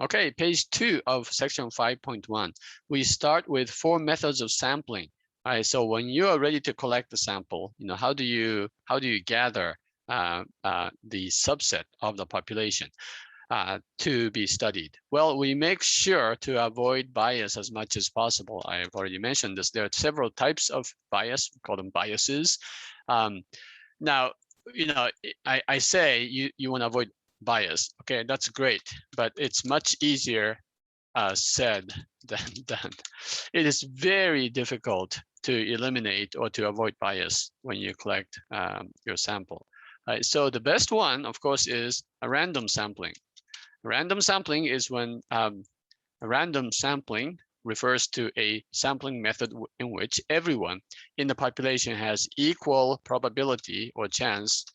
Okay, page 2 of section 5.1. We start with 4 methods of sampling. All right, so when you are ready to collect the sample, how do you gather the subset of the population to be studied? Well, we make sure to avoid bias as much as possible. I've already mentioned this. There are several types of bias, we call them biases. Now, I say you want to avoid bias. Okay, that's great, but it's much easier said than done. It is very difficult to eliminate or to avoid bias when you collect your sample. So the best one, of course, is a random sampling. Random sampling is when a random sampling refers to a sampling method in which everyone in the population has equal probability or chance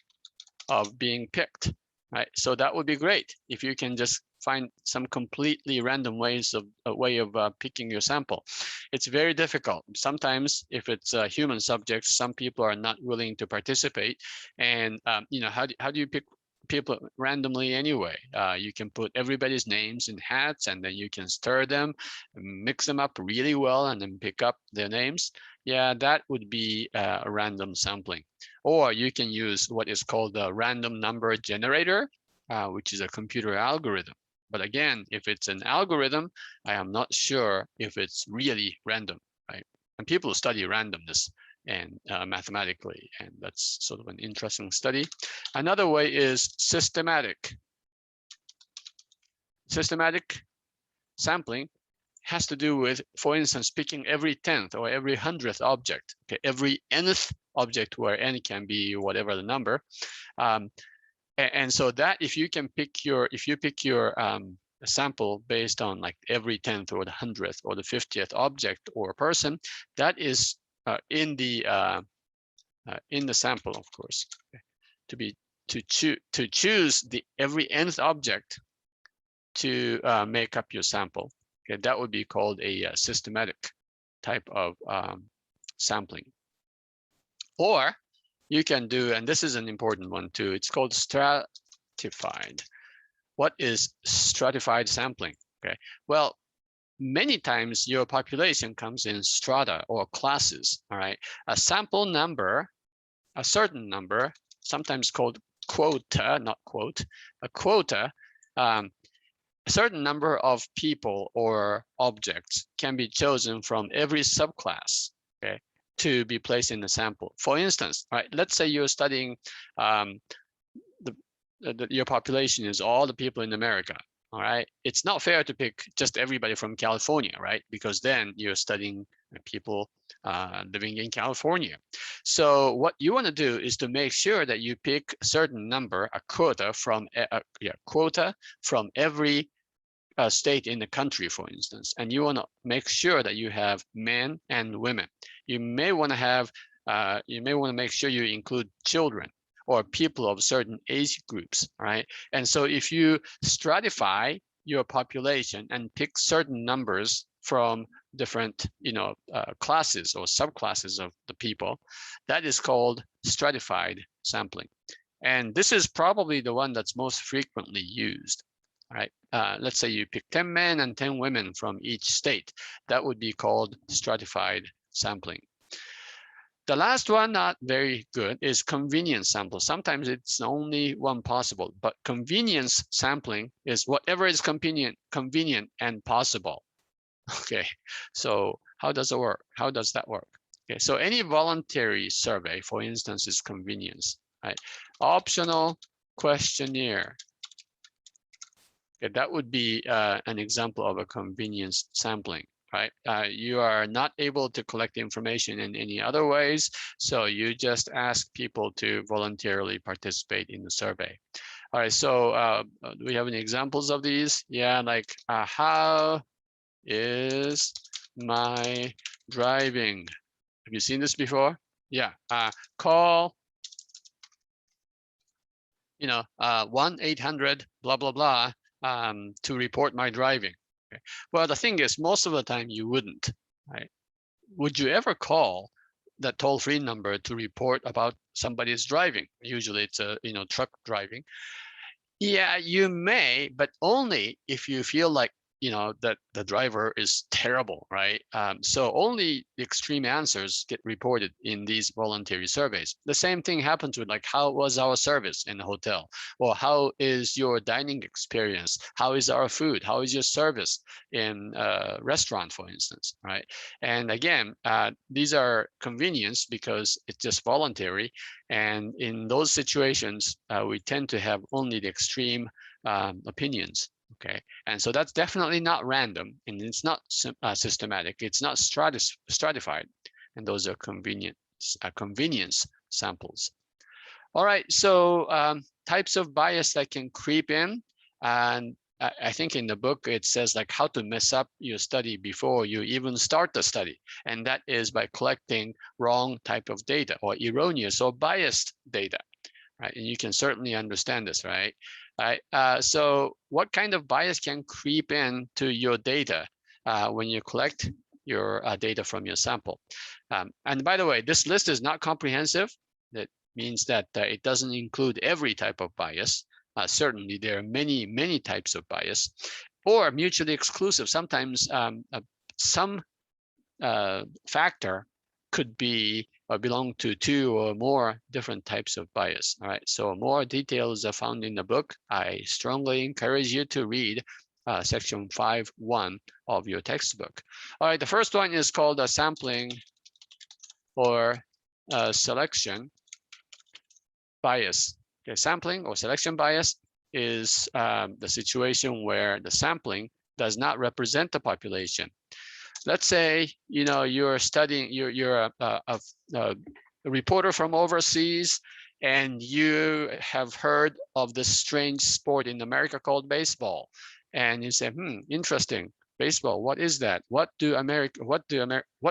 of being picked, right? So that would be great if you can just find some completely random way of picking your sample. It's very difficult. Sometimes if it's a human subject, some people are not willing to participate. And how do you pick people randomly anyway? You can put everybody's names in hats and then you can stir them, mix them up really well and then pick up their names. Yeah, that would be a random sampling. Or you can use what is called the random number generator, which is a computer algorithm. But again, if it's an algorithm, I am not sure if it's really random, right? And people study randomness and mathematically, and that's sort of an interesting study. Another way is systematic. Systematic sampling has to do with, for instance, picking every 10th or every 100th object, okay, every nth object where n can be whatever the number. And so that if you pick your sample based on like every 10th or the 100th or the 50th object or person, that is in the sample, of course, okay, to choose the every nth object to make up your sample. Okay, that would be called a systematic type of sampling. Or you can do, and this is an important one too, it's called stratified. What is stratified sampling? Okay, well, many times your population comes in strata or classes, all right? A sample number, a certain number, sometimes called quota, not quote, a quota, a certain number of people or objects can be chosen from every subclass, okay, to be placed in the sample. For instance, right, let's say you're studying your population is all the people in America, all right? It's not fair to pick just everybody from California, right? Because then you're studying people living in California. So what you want to do is to make sure that you pick a certain number, a quota from every state in the country, for instance, and you want to make sure that you have men and women. You may want to make sure you include children or people of certain age groups, right? And so if you stratify your population and pick certain numbers from different, classes or subclasses of the people, that is called stratified sampling. And this is probably the one that's most frequently used. All right, let's say you pick 10 men and 10 women from each state. That would be called stratified sampling. The last one, not very good, is convenience sample. Sometimes it's only one possible, but convenience sampling is whatever is convenient and possible. Okay, so how does it work? How does that work? Okay, so any voluntary survey, for instance, is convenience, right? Optional questionnaire. Okay, that would be an example of a convenience sampling, right? You are not able to collect information in any other ways, so you just ask people to voluntarily participate in the survey. All right, so do we have any examples of these? Yeah, like how is my driving? Have you seen this before? Yeah, call 1-800 blah blah blah to report my driving. Okay. Well, the thing is, most of the time you wouldn't, right? Would you ever call that toll-free number to report about somebody's driving? Usually it's a truck driving. Yeah, you may, but only if you feel like, that the driver is terrible, right? So only the extreme answers get reported in these voluntary surveys. The same thing happens with like, how was our service in the hotel? Or how is your dining experience? How is our food? How is your service in a restaurant, for instance, right? And again, these are convenience because it's just voluntary. And in those situations, we tend to have only the extreme opinions. Okay, and so that's definitely not random, and it's not systematic. It's not stratified, and those are convenience samples. All right, so types of bias that can creep in, and I think in the book it says like how to mess up your study before you even start the study, and that is by collecting wrong type of data or erroneous or biased data, right? And you can certainly understand this, right? So what kind of bias can creep in to your data when you collect your data from your sample? And by the way, this list is not comprehensive. That means that it doesn't include every type of bias. Certainly, there are many, many types of bias, or mutually exclusive. Sometimes some factor could be or belong to two or more different types of bias. All right, so more details are found in the book. I strongly encourage you to read section 5.1 of your textbook. All right, the first one is called a sampling or selection bias. Okay, sampling or selection bias is the situation where the sampling does not represent the population. Let's say you're studying, you're a reporter from overseas, and you have heard of this strange sport in America called baseball, and you say, interesting, baseball, what is that? What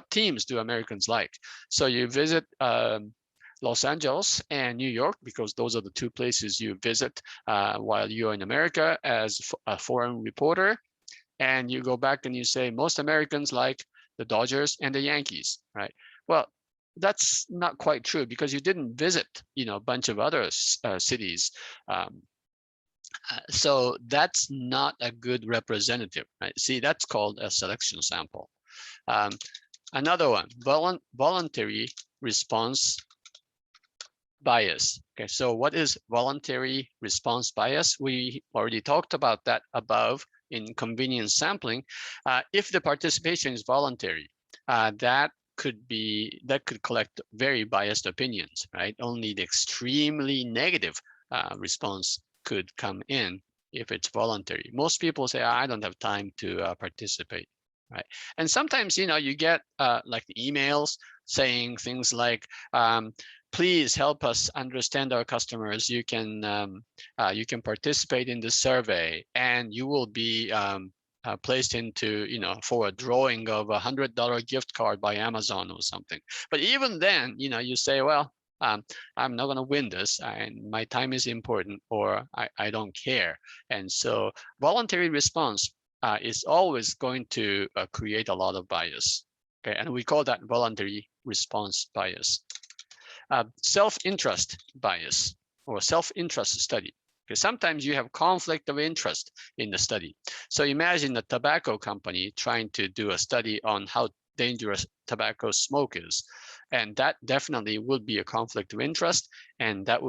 teams do Americans like? So you visit Los Angeles and New York, because those are the two places you visit while you're in America as a foreign reporter. And you go back and you say most Americans like the Dodgers and the Yankees, right? Well, that's not quite true, because you didn't visit, a bunch of other cities. So that's not a good representative, right? See, that's called a selection sample. Another one, voluntary response bias. Okay, so what is voluntary response bias? We already talked about that above in convenience sampling. If the participation is voluntary, that could collect very biased opinions, right? Only the extremely negative response could come in if it's voluntary. Most people say, I don't have time to participate, right? And sometimes, you get like emails saying things like, please help us understand our customers. You can participate in the survey, and you will be placed into, for a drawing of $100 gift card by Amazon or something. But even then, you say, well, I'm not going to win this, and my time is important, or I don't care. And so voluntary response is always going to create a lot of bias. Okay, and we call that voluntary response bias. Self-interest bias or self-interest study. Because sometimes you have conflict of interest in the study. So imagine a tobacco company trying to do a study on how dangerous tobacco smoke is. And that definitely would be a conflict of interest, and that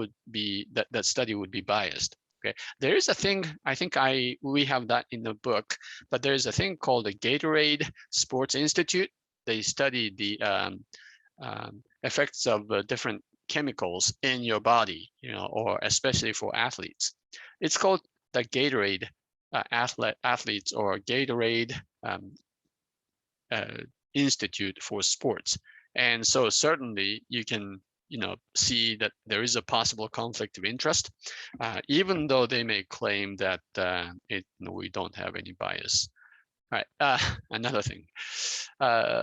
study would be biased. Okay, there is a thing, I think we have that in the book, but there is a thing called the Gatorade Sports Institute. They study the effects of different chemicals in your body, or especially for athletes. It's called the Gatorade athletes or Gatorade Institute for Sports. And so certainly you can, see that there is a possible conflict of interest, even though they may claim that we don't have any bias. All right, another thing,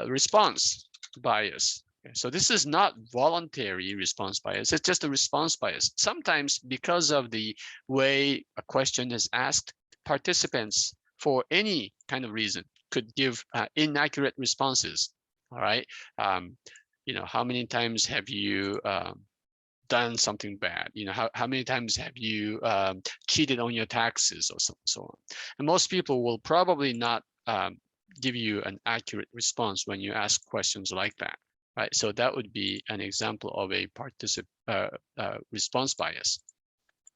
response bias. Okay, so this is not voluntary response bias, it's just a response bias. Sometimes because of the way a question is asked, participants, for any kind of reason, could give inaccurate responses. All right, how many times have you done something bad? You know, how many times have you cheated on your taxes or so on? And most people will probably not give you an accurate response when you ask questions like that, right? So that would be an example of a response bias,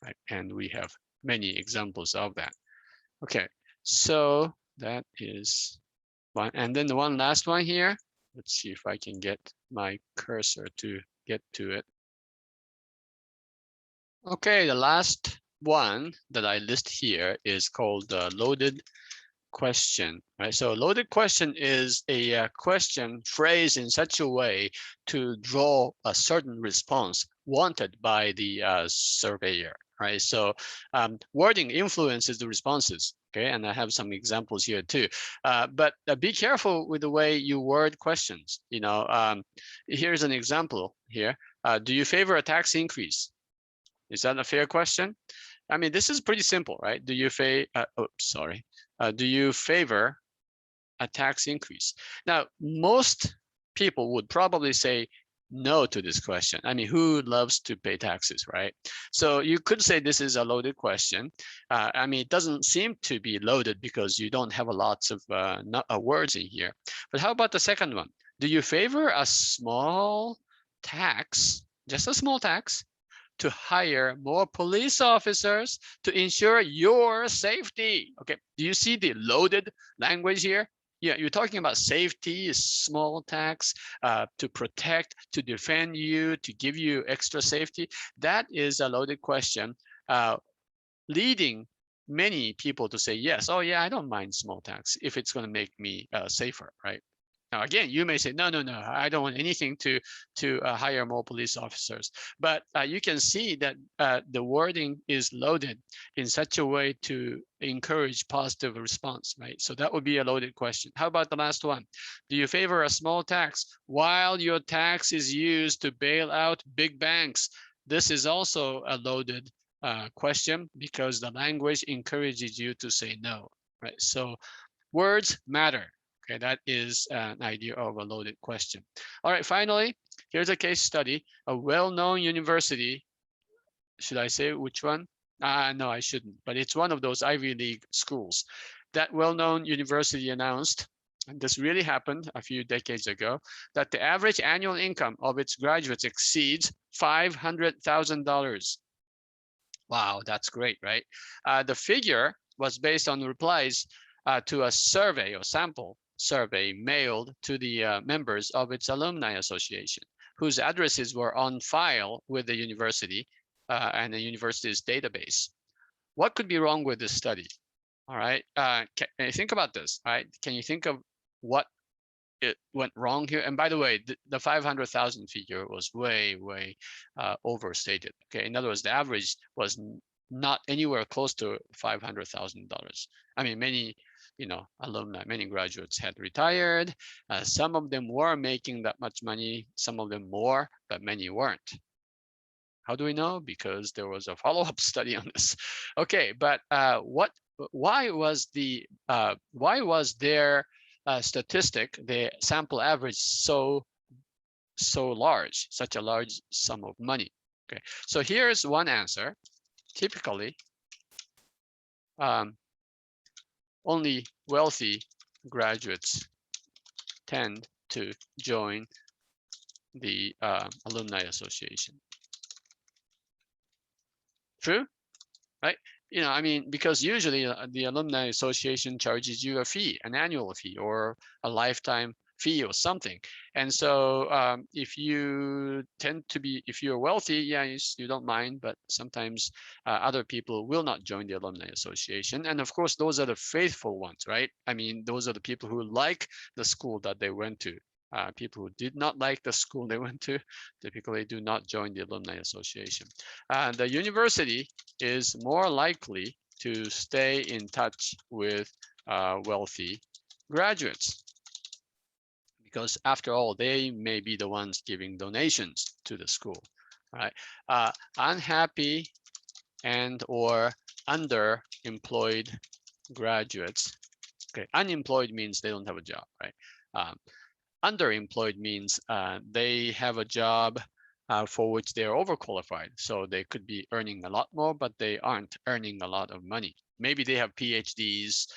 right? And we have many examples of that. Okay, so that is one. And then the one last one here. Let's see if I can get my cursor to get to it. Okay, the last one that I list here is called the loaded question, right? So loaded question is a question phrased in such a way to draw a certain response wanted by the surveyor, right? So wording influences the responses, okay? And I have some examples here too. But be careful with the way you word questions. You know, here's an example here. Do you favor a tax increase? Is that a fair question? I mean, this is pretty simple, right? Do you do you favor a tax increase? Now, most people would probably say no to this question. I mean, who loves to pay taxes, right? So you could say this is a loaded question. I mean, it doesn't seem to be loaded because you don't have a lots of words in here. But how about the second one? Do you favor a small tax, just a small tax, to hire more police officers to ensure your safety? Okay, do you see the loaded language here? Yeah, you're talking about safety, small tax, to protect, to defend you, to give you extra safety. That is a loaded question, leading many people to say yes. Oh yeah, I don't mind small tax if it's going to make me safer, right? Now, again, you may say, no, I don't want anything to hire more police officers. But you can see that the wording is loaded in such a way to encourage positive response, right? So that would be a loaded question. How about the last one? Do you favor a small tax while your tax is used to bail out big banks? This is also a loaded question because the language encourages you to say no, right? So words matter. Okay, that is an idea of a loaded question. All right, finally, here's a case study. A well-known university, should I say which one? No, I shouldn't, but it's one of those Ivy League schools. That well-known university announced, and this really happened a few decades ago, that the average annual income of its graduates exceeds $500,000. Wow, that's great, right? The figure was based on replies to a survey or sample survey mailed to the members of its alumni association, whose addresses were on file with the university and the university's database. What could be wrong with this study? All right, can you think about this? All right, can you think of what it went wrong here? And by the way, the 500,000 figure was way overstated. Okay, in other words, the average was not anywhere close to $500,000. I mean, many, alumni, many graduates had retired. Some of them were making that much money, some of them more, but many weren't. How do we know? Because there was a follow-up study on this. Okay, but why was their statistic, the sample average, so large, such a large sum of money? Okay, so here's one answer. Typically, only wealthy graduates tend to join the alumni association. True, right? I mean, because usually the alumni association charges you a fee, an annual fee or a lifetime fee or something. And so if you if you're wealthy, yeah, you don't mind, but sometimes other people will not join the alumni association. And of course, those are the faithful ones, right? I mean, those are the people who like the school that they went to. People who did not like the school they went to typically do not join the alumni association. The university is more likely to stay in touch with wealthy graduates, because after all, they may be the ones giving donations to the school, right? Unhappy and or underemployed graduates. Okay, unemployed means they don't have a job, right? Underemployed means they have a job for which they are overqualified. So they could be earning a lot more, but they aren't earning a lot of money. Maybe they have PhDs,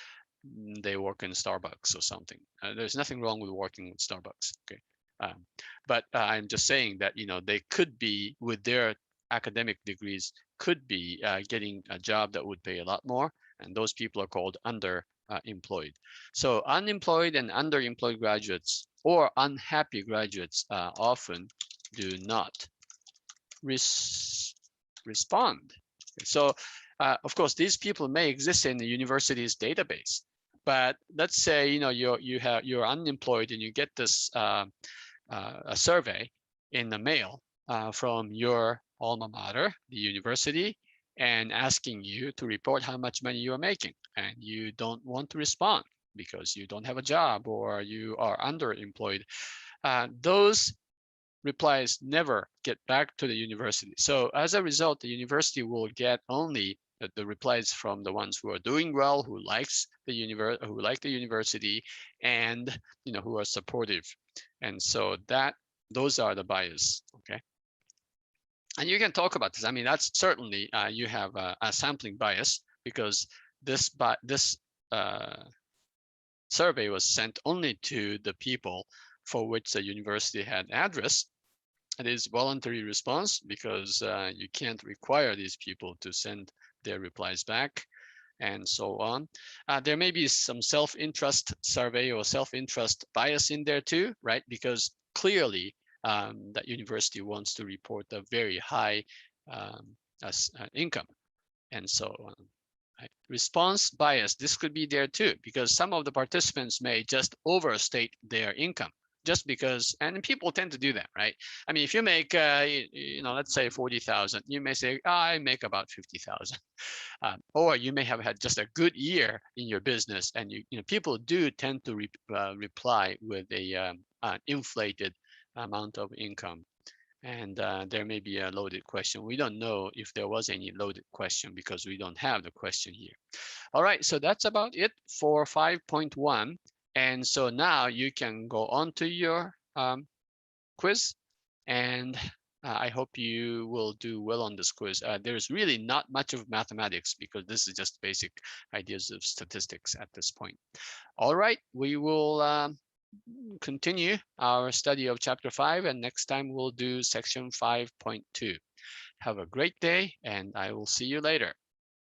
they work in Starbucks or something. There's nothing wrong with working with Starbucks. Okay, but I'm just saying that they could be with their academic degrees could be getting a job that would pay a lot more, and those people are called underemployed. So unemployed and underemployed graduates or unhappy graduates often do not respond. So, of course, these people may exist in the university's database, but let's say you're unemployed and you get this a survey in the mail from your alma mater, the university, and asking you to report how much money you are making, and you don't want to respond because you don't have a job or you are underemployed. Those replies never get back to the university. So as a result, the university will get only the replies from the ones who are doing well, who like the university, and who are supportive. And so those are the bias. Okay. And you can talk about this. I mean, that's certainly you have a sampling bias because this survey was sent only to the people for which the university had address. It is voluntary response because you can't require these people to send their replies back and so on. There may be some self-interest survey or self-interest bias in there too, right? Because clearly that university wants to report a very high income and so on. Right? Response bias, this could be there too, because some of the participants may just overstate their income just because, and people tend to do that, right? I mean, if you make, let's say 40,000, you may say, I make about 50,000. Or you may have had just a good year in your business, and people do tend to reply with a inflated amount of income. And there may be a loaded question. We don't know if there was any loaded question because we don't have the question here. All right, so that's about it for 5.1. And so now you can go on to your quiz, and I hope you will do well on this quiz. There's really not much of mathematics because this is just basic ideas of statistics at this point. All right, we will continue our study of chapter 5, and next time we'll do section 5.2. Have a great day, and I will see you later.